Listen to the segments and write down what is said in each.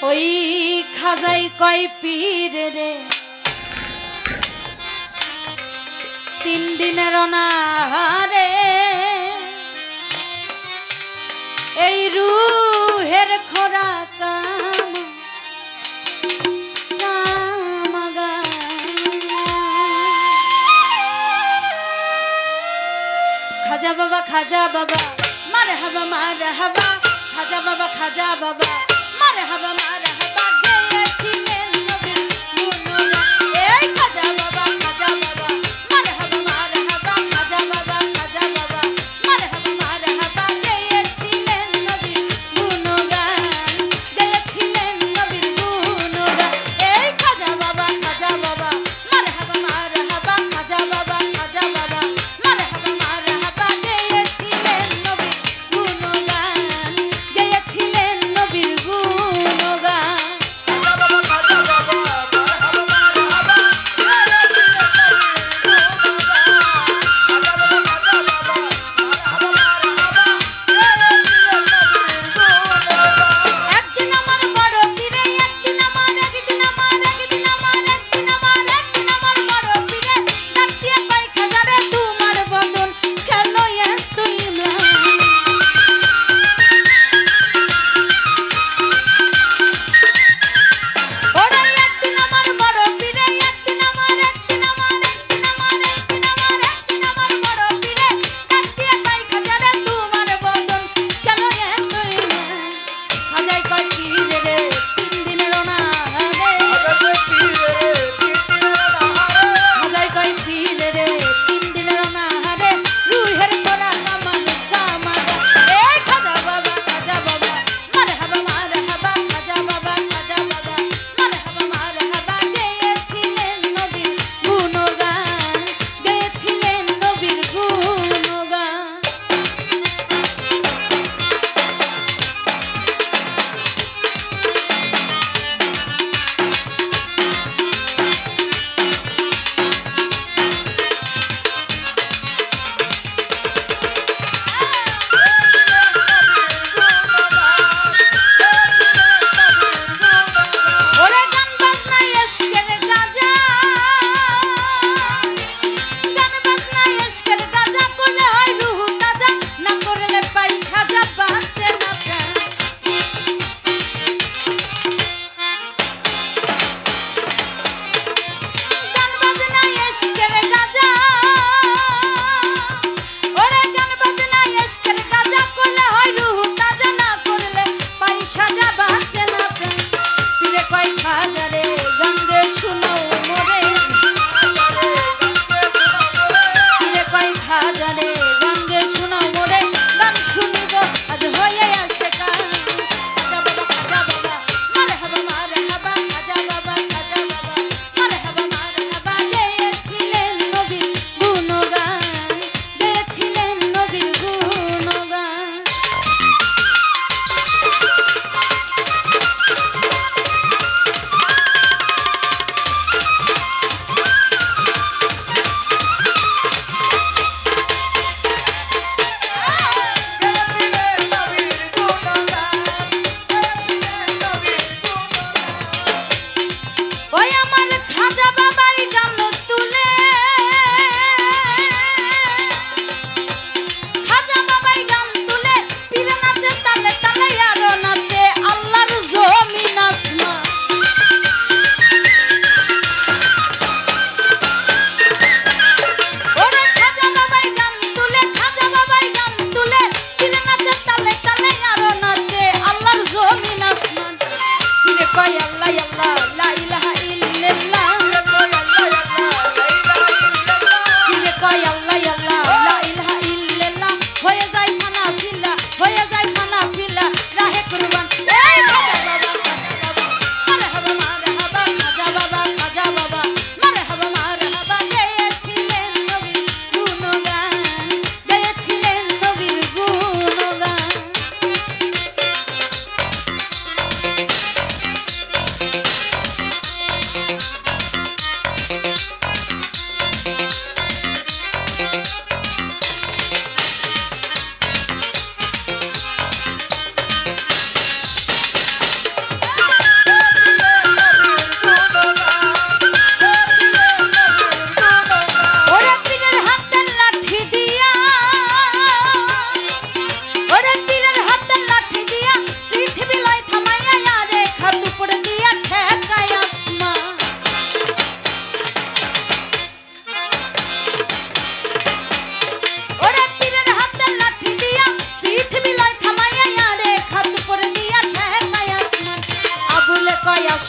ওই খাজাই কয় পীর রে 3 দিনের অনাহারে এই রুহের খোরাক খাজা বাবা মারহাবা মারহাবা খাজা বাবা মারহাবা মারহাবা গেয়েছিলেন নবীর গুণরা এই খাজা বাবা মারহাবা মারহাবা খাজা বাবা মারহাবা মারহাবা গেয়েছিলেন নবীর গুণগান গেয়েছিলেন নবীর গুণগান এই খাজা বাবা মারহাবা মারহাবা খাজা বাবা মারহাবা মারহাবা গেয়েছিলেন নবীর গুণগান গেয়েছিলেন নবীর গুণগান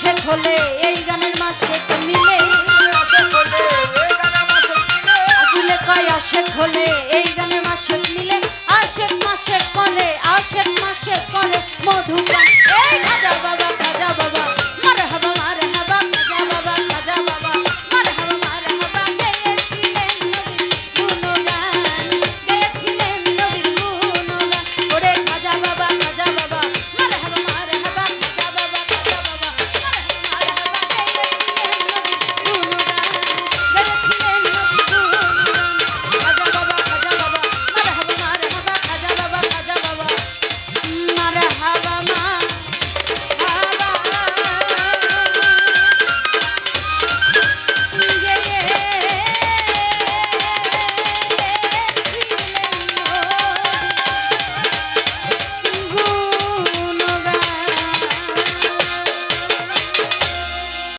আশেক হলে এই গানের মাসেক মিলে আবুলে কয় আশেক হলে এই গানের মাসেক মিলে আশেক মাসেক করে আশেক মাসেক করে মধুপান এই খাজা